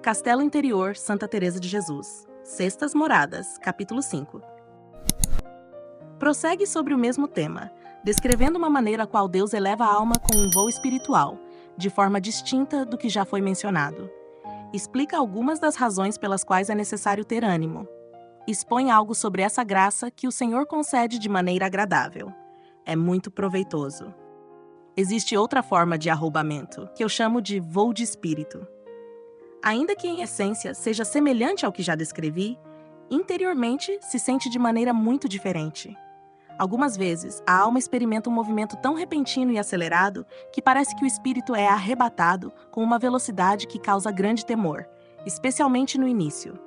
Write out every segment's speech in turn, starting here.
Castelo Interior, Santa Teresa de Jesus. Sextas Moradas, capítulo 5. Prossegue sobre o mesmo tema, descrevendo uma maneira a qual Deus eleva a alma com um voo espiritual, de forma distinta do que já foi mencionado. Explica algumas das razões pelas quais é necessário ter ânimo. Expõe algo sobre essa graça que o Senhor concede de maneira agradável. É muito proveitoso. Existe outra forma de arroubamento, que eu chamo de voo de espírito. Ainda que em essência seja semelhante ao que já descrevi, interiormente se sente de maneira muito diferente. Algumas vezes, a alma experimenta um movimento tão repentino e acelerado que parece que o espírito é arrebatado com uma velocidade que causa grande temor, especialmente no início.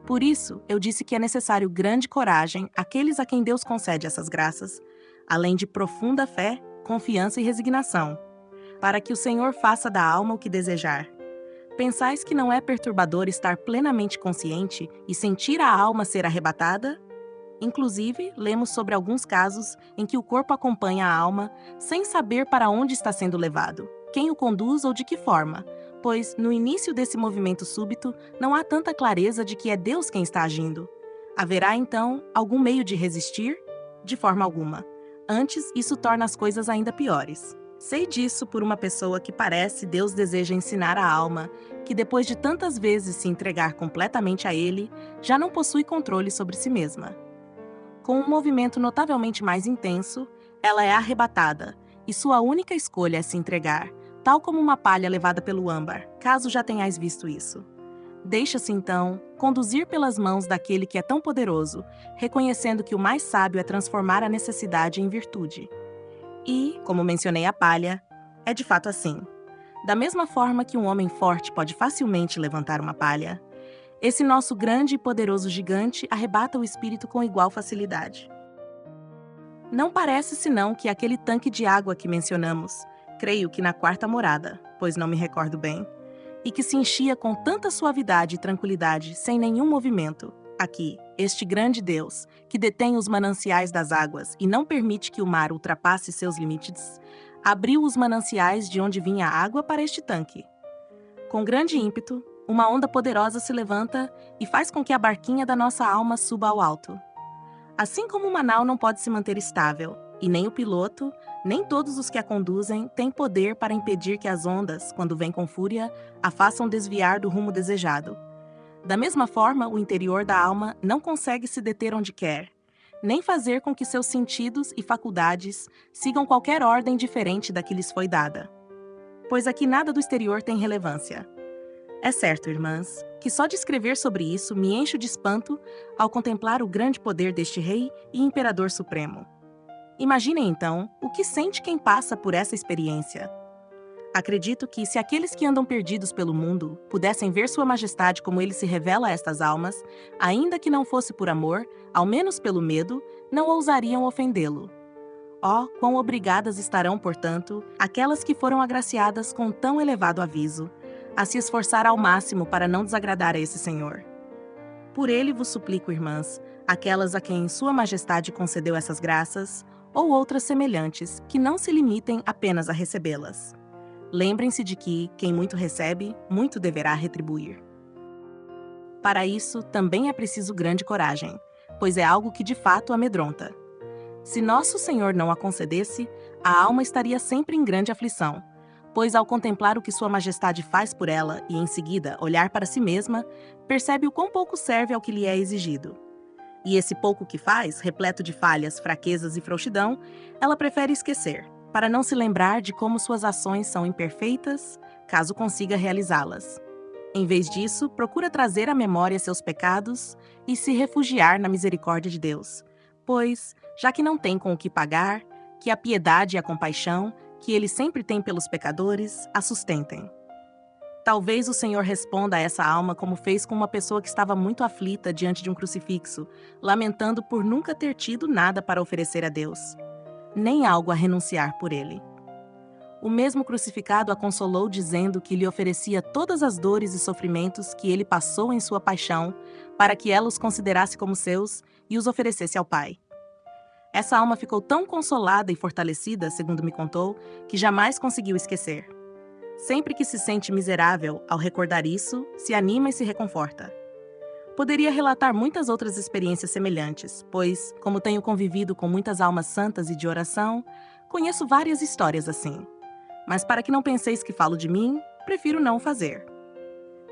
Por isso, eu disse que é necessário grande coragem àqueles a quem Deus concede essas graças, além de profunda fé, confiança e resignação, para que o Senhor faça da alma o que desejar. Pensais que não é perturbador estar plenamente consciente e sentir a alma ser arrebatada? Inclusive, lemos sobre alguns casos em que o corpo acompanha a alma sem saber para onde está sendo levado, quem o conduz ou de que forma, pois, no início desse movimento súbito, não há tanta clareza de que é Deus quem está agindo. Haverá, então, algum meio de resistir? De forma alguma. Antes, isso torna as coisas ainda piores. Sei disso por uma pessoa que parece Deus deseja ensinar a alma que, depois de tantas vezes se entregar completamente a Ele, já não possui controle sobre si mesma. Com um movimento notavelmente mais intenso, ela é arrebatada, e sua única escolha é se entregar, tal como uma palha levada pelo âmbar, caso já tenhais visto isso. Deixa-se, então, conduzir pelas mãos daquele que é tão poderoso, reconhecendo que o mais sábio é transformar a necessidade em virtude. E, como mencionei a palha, é de fato assim. Da mesma forma que um homem forte pode facilmente levantar uma palha, esse nosso grande e poderoso gigante arrebata o espírito com igual facilidade. Não parece senão que aquele tanque de água que mencionamos, creio que na quarta morada, pois não me recordo bem, e que se enchia com tanta suavidade e tranquilidade, sem nenhum movimento, aqui, este grande Deus, que detém os mananciais das águas e não permite que o mar ultrapasse seus limites, abriu os mananciais de onde vinha a água para este tanque. Com grande ímpeto, uma onda poderosa se levanta e faz com que a barquinha da nossa alma suba ao alto. Assim como uma nau não pode se manter estável, e nem o piloto, nem todos os que a conduzem têm poder para impedir que as ondas, quando vêm com fúria, a façam desviar do rumo desejado. Da mesma forma, o interior da alma não consegue se deter onde quer, nem fazer com que seus sentidos e faculdades sigam qualquer ordem diferente da que lhes foi dada. Pois aqui nada do exterior tem relevância. É certo, irmãs, que só de escrever sobre isso me encho de espanto ao contemplar o grande poder deste rei e imperador supremo. Imaginem, então, o que sente quem passa por essa experiência. Acredito que, se aqueles que andam perdidos pelo mundo pudessem ver Sua Majestade como Ele se revela a estas almas, ainda que não fosse por amor, ao menos pelo medo, não ousariam ofendê-lo. Oh, quão obrigadas estarão, portanto, aquelas que foram agraciadas com tão elevado aviso, a se esforçar ao máximo para não desagradar a esse Senhor. Por ele vos suplico, irmãs, aquelas a quem Sua Majestade concedeu essas graças, ou outras semelhantes, que não se limitem apenas a recebê-las. Lembrem-se de que, quem muito recebe, muito deverá retribuir. Para isso, também é preciso grande coragem, pois é algo que de fato amedronta. Se nosso Senhor não a concedesse, a alma estaria sempre em grande aflição, pois ao contemplar o que Sua Majestade faz por ela e, em seguida, olhar para si mesma, percebe o quão pouco serve ao que lhe é exigido. E esse pouco que faz, repleto de falhas, fraquezas e frouxidão, ela prefere esquecer, para não se lembrar de como suas ações são imperfeitas, caso consiga realizá-las. Em vez disso, procura trazer à memória seus pecados e se refugiar na misericórdia de Deus, pois, já que não tem com o que pagar, que a piedade e a compaixão, que Ele sempre tem pelos pecadores, a sustentem. Talvez o Senhor responda a essa alma como fez com uma pessoa que estava muito aflita diante de um crucifixo, lamentando por nunca ter tido nada para oferecer a Deus, nem algo a renunciar por Ele. O mesmo crucificado a consolou dizendo que lhe oferecia todas as dores e sofrimentos que Ele passou em sua paixão, para que ela os considerasse como seus e os oferecesse ao Pai. Essa alma ficou tão consolada e fortalecida, segundo me contou, que jamais conseguiu esquecer. Sempre que se sente miserável ao recordar isso, se anima e se reconforta. Poderia relatar muitas outras experiências semelhantes, pois, como tenho convivido com muitas almas santas e de oração, conheço várias histórias assim. Mas para que não penseis que falo de mim, prefiro não o fazer.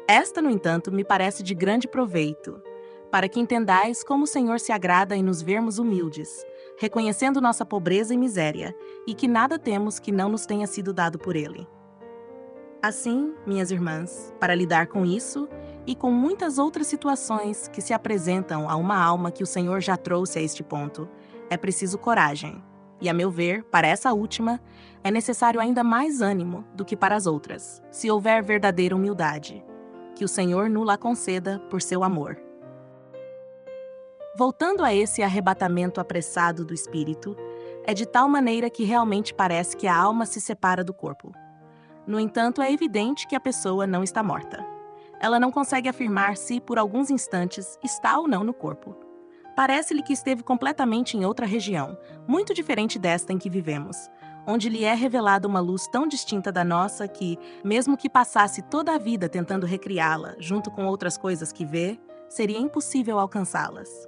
Esta, no entanto, me parece de grande proveito, para que entendais como o Senhor se agrada em nos vermos humildes, reconhecendo nossa pobreza e miséria, e que nada temos que não nos tenha sido dado por Ele. Assim, minhas irmãs, para lidar com isso e com muitas outras situações que se apresentam a uma alma que o Senhor já trouxe a este ponto, é preciso coragem. E, a meu ver, para essa última, é necessário ainda mais ânimo do que para as outras, se houver verdadeira humildade. Que o Senhor nos conceda por seu amor. Voltando a esse arrebatamento apressado do espírito, é de tal maneira que realmente parece que a alma se separa do corpo. No entanto, é evidente que a pessoa não está morta. Ela não consegue afirmar se, por alguns instantes, está ou não no corpo. Parece-lhe que esteve completamente em outra região, muito diferente desta em que vivemos, onde lhe é revelada uma luz tão distinta da nossa que, mesmo que passasse toda a vida tentando recriá-la, junto com outras coisas que vê, seria impossível alcançá-las.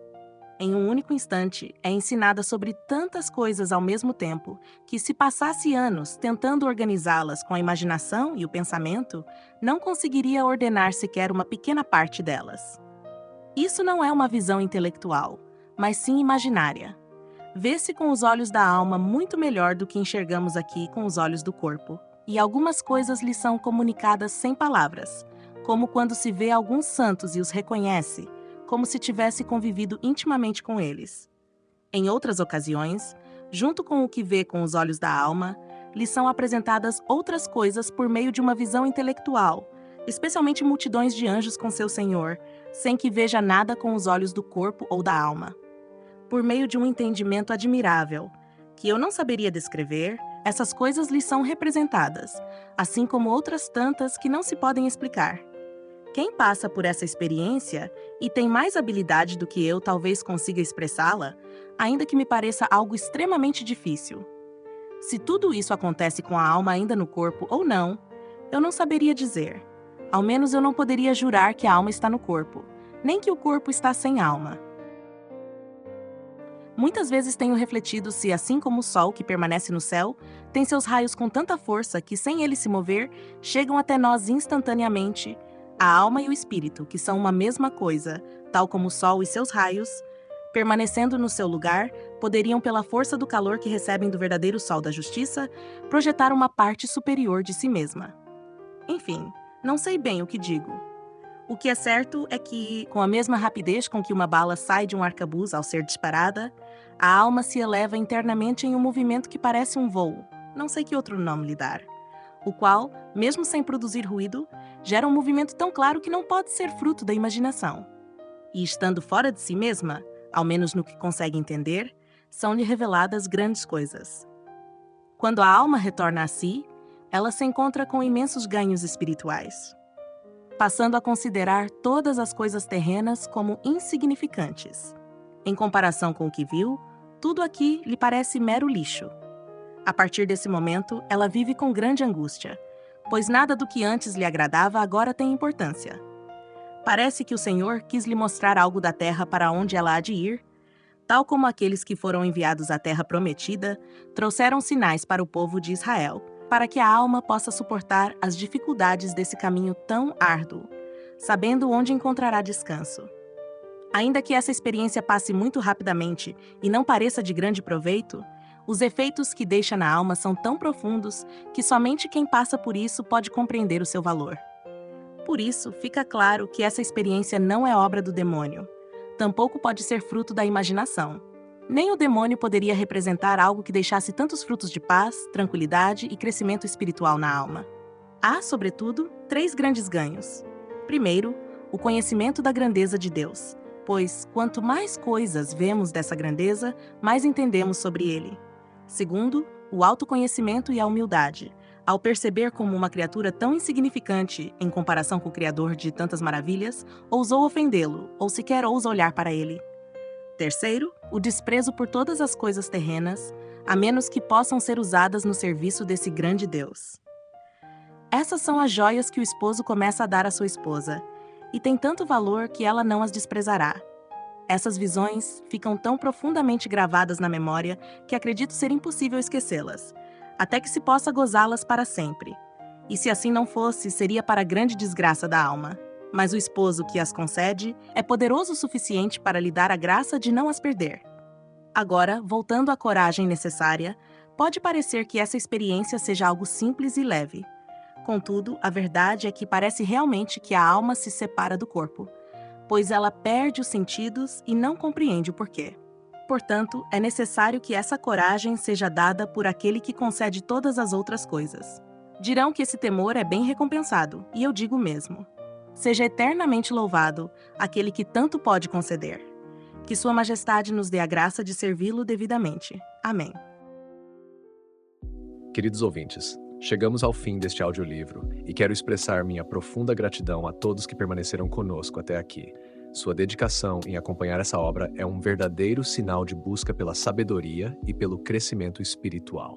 Em um único instante, é ensinada sobre tantas coisas ao mesmo tempo que, se passasse anos tentando organizá-las com a imaginação e o pensamento, não conseguiria ordenar sequer uma pequena parte delas. Isso não é uma visão intelectual, mas sim imaginária. Vê-se com os olhos da alma muito melhor do que enxergamos aqui com os olhos do corpo, e algumas coisas lhe são comunicadas sem palavras, como quando se vê alguns santos e os reconhece, como se tivesse convivido intimamente com eles. Em outras ocasiões, junto com o que vê com os olhos da alma, lhe são apresentadas outras coisas por meio de uma visão intelectual, especialmente multidões de anjos com seu Senhor, sem que veja nada com os olhos do corpo ou da alma. Por meio de um entendimento admirável, que eu não saberia descrever, essas coisas lhe são representadas, assim como outras tantas que não se podem explicar. Quem passa por essa experiência e tem mais habilidade do que eu talvez consiga expressá-la, ainda que me pareça algo extremamente difícil. Se tudo isso acontece com a alma ainda no corpo ou não, eu não saberia dizer. Ao menos eu não poderia jurar que a alma está no corpo, nem que o corpo está sem alma. Muitas vezes tenho refletido se, assim como o sol que permanece no céu, tem seus raios com tanta força que, sem ele se mover, chegam até nós instantaneamente. A alma e o espírito, que são uma mesma coisa, tal como o sol e seus raios, permanecendo no seu lugar, poderiam, pela força do calor que recebem do verdadeiro sol da justiça, projetar uma parte superior de si mesma. Enfim, não sei bem o que digo. O que é certo é que, com a mesma rapidez com que uma bala sai de um arcabuz ao ser disparada, a alma se eleva internamente em um movimento que parece um voo, não sei que outro nome lhe dar, o qual, mesmo sem produzir ruído, gera um movimento tão claro que não pode ser fruto da imaginação. E estando fora de si mesma, ao menos no que consegue entender, são-lhe reveladas grandes coisas. Quando a alma retorna a si, ela se encontra com imensos ganhos espirituais, passando a considerar todas as coisas terrenas como insignificantes. Em comparação com o que viu, tudo aqui lhe parece mero lixo. A partir desse momento, ela vive com grande angústia, pois nada do que antes lhe agradava agora tem importância. Parece que o Senhor quis lhe mostrar algo da terra para onde ela há de ir, tal como aqueles que foram enviados à terra prometida trouxeram sinais para o povo de Israel, para que a alma possa suportar as dificuldades desse caminho tão árduo, sabendo onde encontrará descanso. Ainda que essa experiência passe muito rapidamente e não pareça de grande proveito, os efeitos que deixa na alma são tão profundos que somente quem passa por isso pode compreender o seu valor. Por isso, fica claro que essa experiência não é obra do demônio. Tampouco pode ser fruto da imaginação. Nem o demônio poderia representar algo que deixasse tantos frutos de paz, tranquilidade e crescimento espiritual na alma. Há, sobretudo, 3 grandes ganhos. Primeiro, o conhecimento da grandeza de Deus, pois, quanto mais coisas vemos dessa grandeza, mais entendemos sobre ele. Segundo, o autoconhecimento e a humildade, ao perceber como uma criatura tão insignificante, em comparação com o Criador de tantas maravilhas, ousou ofendê-lo, ou sequer ousa olhar para ele. Terceiro, o desprezo por todas as coisas terrenas, a menos que possam ser usadas no serviço desse grande Deus. Essas são as joias que o esposo começa a dar à sua esposa, e tem tanto valor que ela não as desprezará. Essas visões ficam tão profundamente gravadas na memória que acredito ser impossível esquecê-las, até que se possa gozá-las para sempre. E se assim não fosse, seria para a grande desgraça da alma. Mas o esposo que as concede é poderoso o suficiente para lhe dar a graça de não as perder. Agora, voltando à coragem necessária, pode parecer que essa experiência seja algo simples e leve. Contudo, a verdade é que parece realmente que a alma se separa do corpo, pois ela perde os sentidos e não compreende o porquê. Portanto, é necessário que essa coragem seja dada por aquele que concede todas as outras coisas. Dirão que esse temor é bem recompensado, e eu digo mesmo. Seja eternamente louvado aquele que tanto pode conceder. Que Sua Majestade nos dê a graça de servi-lo devidamente. Amém. Queridos ouvintes, chegamos ao fim deste audiolivro e quero expressar minha profunda gratidão a todos que permaneceram conosco até aqui. Sua dedicação em acompanhar essa obra é um verdadeiro sinal de busca pela sabedoria e pelo crescimento espiritual.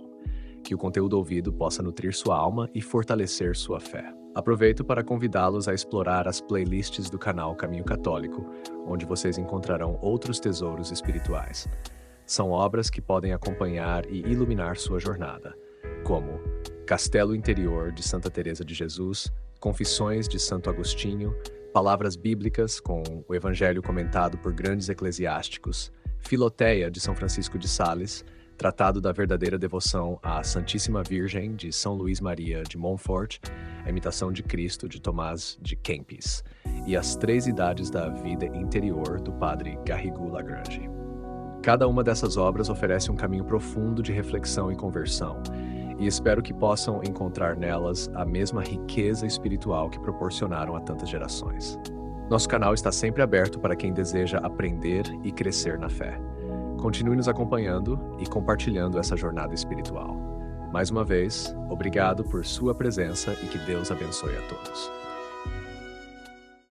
Que o conteúdo ouvido possa nutrir sua alma e fortalecer sua fé. Aproveito para convidá-los a explorar as playlists do canal Caminho Católico, onde vocês encontrarão outros tesouros espirituais. São obras que podem acompanhar e iluminar sua jornada, como Castelo Interior de Santa Teresa de Jesus, Confissões de Santo Agostinho, Palavras Bíblicas com o Evangelho comentado por grandes eclesiásticos, Filoteia de São Francisco de Sales, Tratado da Verdadeira Devoção à Santíssima Virgem de São Luís Maria de Montfort, A Imitação de Cristo de Tomás de Kempis e As Três Idades da Vida Interior do Padre Garrigou Lagrange. Cada uma dessas obras oferece um caminho profundo de reflexão e conversão, e espero que possam encontrar nelas a mesma riqueza espiritual que proporcionaram a tantas gerações. Nosso canal está sempre aberto para quem deseja aprender e crescer na fé. Continue nos acompanhando e compartilhando essa jornada espiritual. Mais uma vez, obrigado por sua presença e que Deus abençoe a todos.